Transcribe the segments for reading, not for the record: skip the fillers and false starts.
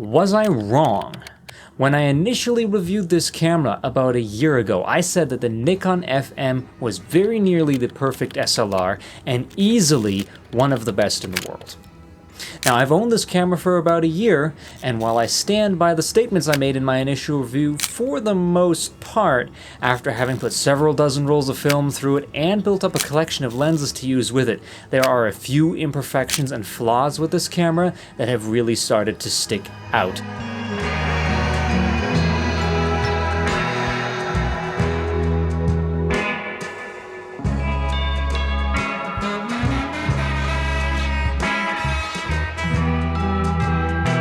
Was I wrong? When I initially reviewed this camera about a year ago, I said that the Nikon FM was very nearly the perfect SLR and easily one of the best in the world. Now, I've owned this camera for about a year, and while I stand by the statements I made in my initial review, for the most part, after having put several dozen rolls of film through it and built up a collection of lenses to use with it, there are a few imperfections and flaws with this camera that have really started to stick out.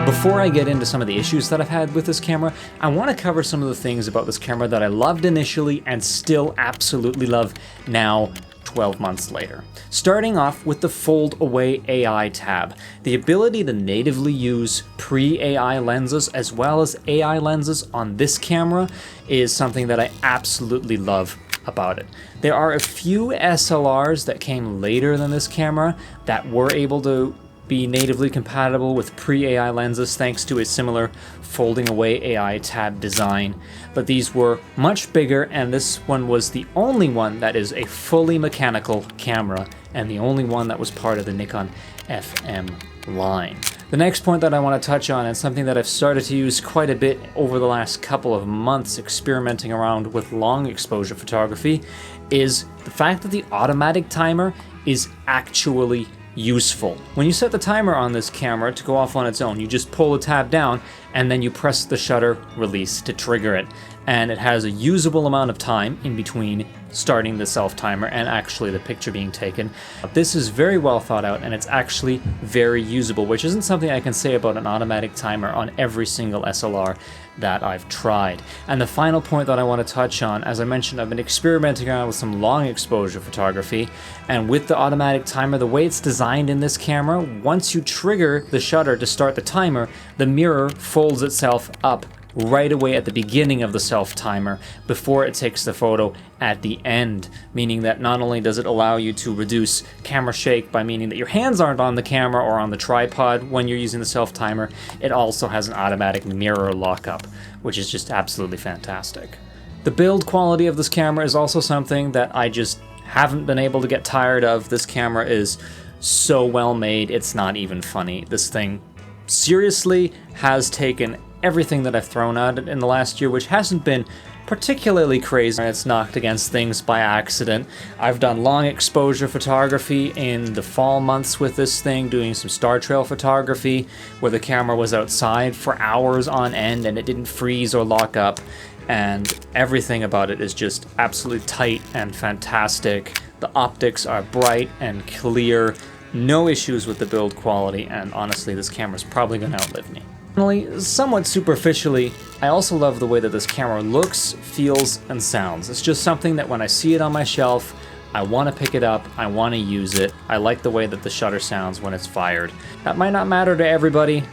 Before I get into some of the issues that I've had with this camera, I want to cover some of the things about this camera that I loved initially and still absolutely love now, 12 months later. Starting off with the Fold Away AI tab. The ability to natively use pre-AI lenses as well as AI lenses on this camera is something that I absolutely love about it. There are a few SLRs that came later than this camera that were able to be natively compatible with pre-AI lenses thanks to a similar folding away AI tab design, but these were much bigger, and this one was the only one that is a fully mechanical camera and the only one that was part of the Nikon FM line. The next point that I want to touch on, and something that I've started to use quite a bit over the last couple of months experimenting around with long exposure photography, is the fact that the automatic timer is actually useful. When you set the timer on this camera to go off on its own, you just pull the tab down and then you press the shutter release to trigger it. And it has a usable amount of time in between starting the self-timer and actually the picture being taken. This is very well thought out, and it's actually very usable, which isn't something I can say about an automatic timer on every single SLR that I've tried. And the final point that I want to touch on, as I mentioned, I've been experimenting around with some long exposure photography, and with the automatic timer, the way it's designed in this camera, once you trigger the shutter to start the timer, the mirror folds itself up right away at the beginning of the self-timer before it takes the photo at the end, meaning that not only does it allow you to reduce camera shake by meaning that your hands aren't on the camera or on the tripod when you're using the self-timer, it also has an automatic mirror lockup, which is just absolutely fantastic. The build quality of this camera is also something that I just haven't been able to get tired of. This camera is so well made, it's not even funny. This thing seriously has taken everything that I've thrown at it in the last year, which hasn't been particularly crazy. It's knocked against things by accident. I've done long exposure photography in the fall months with this thing, doing some star trail photography where the camera was outside for hours on end and it didn't freeze or lock up, and everything about it is just absolutely tight and fantastic. The optics are bright and clear, no issues with the build quality, and honestly, this camera's probably going to outlive me. Finally, somewhat superficially, I also love the way that this camera looks, feels, and sounds. It's just something that when I see it on my shelf, I want to pick it up, I want to use it. I like the way that the shutter sounds when it's fired. That might not matter to everybody,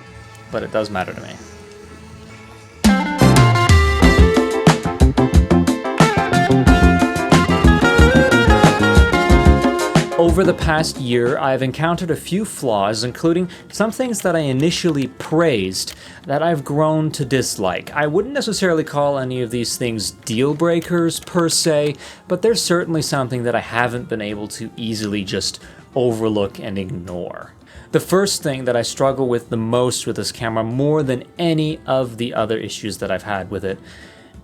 but it does matter to me. Over the past year, I've encountered a few flaws, including some things that I initially praised that I've grown to dislike. I wouldn't necessarily call any of these things deal breakers per se, but there's certainly something that I haven't been able to easily just overlook and ignore. The first thing that I struggle with the most with this camera, more than any of the other issues that I've had with it,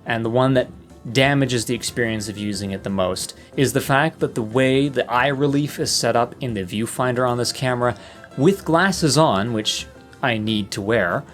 and the one that damages the experience of using it the most, is the fact that the way the eye relief is set up in the viewfinder on this camera, with glasses on, which I need to wear,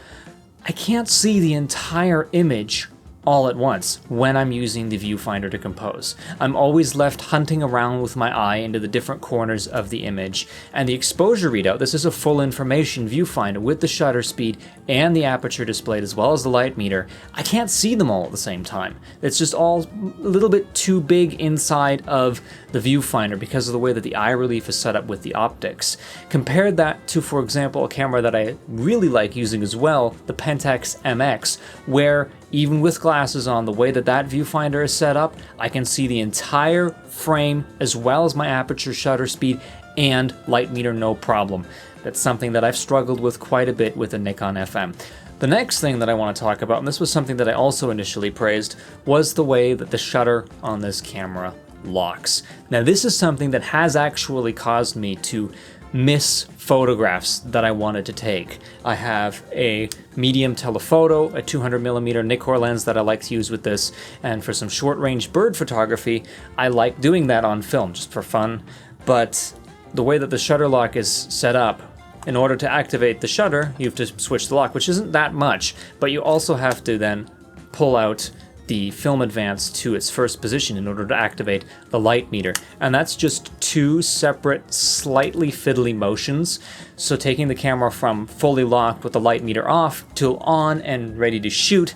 I can't see the entire image all at once when I'm using the viewfinder to compose. I'm always left hunting around with my eye into the different corners of the image, and the exposure readout, this is a full information viewfinder with the shutter speed and the aperture displayed as well as the light meter. I can't see them all at the same time. It's just all a little bit too big inside of the viewfinder because of the way that the eye relief is set up with the optics. Compare that to, for example, a camera that I really like using as well, the Pentax MX, where even with glasses on, the way that that viewfinder is set up, I can see the entire frame as well as my aperture, shutter speed, and light meter no problem. That's something that I've struggled with quite a bit with the Nikon FM. The next thing that I want to talk about, and this was something that I also initially praised, was the way that the shutter on this camera locks. Now this is something that has actually caused me to miss photographs that I wanted to take. I have a medium telephoto, a 200mm Nikkor lens that I like to use with this, and for some short-range bird photography, I like doing that on film just for fun. But the way that the shutter lock is set up, in order to activate the shutter, you have to switch the lock, which isn't that much, but you also have to then pull out the film advance to its first position in order to activate the light meter. And that's just two separate, slightly fiddly motions. So taking the camera from fully locked with the light meter off to on and ready to shoot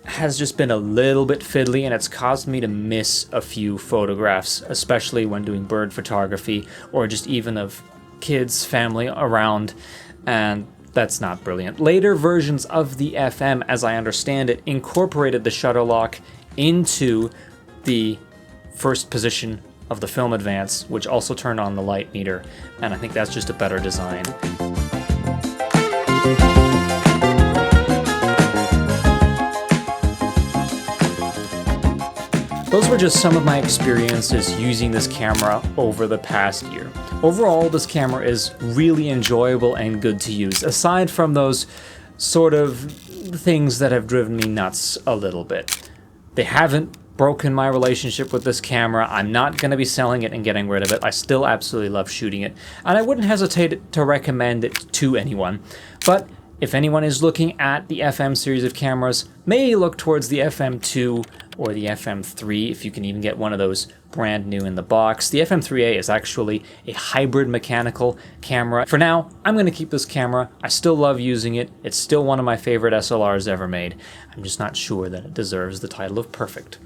has just been a little bit fiddly, and it's caused me to miss a few photographs, especially when doing bird photography or just even of kids, family around, and that's not brilliant. Later versions of the FM, as I understand it, incorporated the shutter lock into the first position of the film advance, which also turned on the light meter, and I think that's just a better design. Those were just some of my experiences using this camera over the past year. Overall, this camera is really enjoyable and good to use, aside from those sort of things that have driven me nuts a little bit. They haven't broken my relationship with this camera. I'm not going to be selling it and getting rid of it. I still absolutely love shooting it, and I wouldn't hesitate to recommend it to anyone. But if anyone is looking at the FM series of cameras, maybe look towards the FM2 or the FM3 if you can even get one of those brand new in the box. The FM3A is actually a hybrid mechanical camera. For now, I'm going to keep this camera. I still love using it. It's still one of my favorite SLRs ever made. I'm just not sure that it deserves the title of perfect.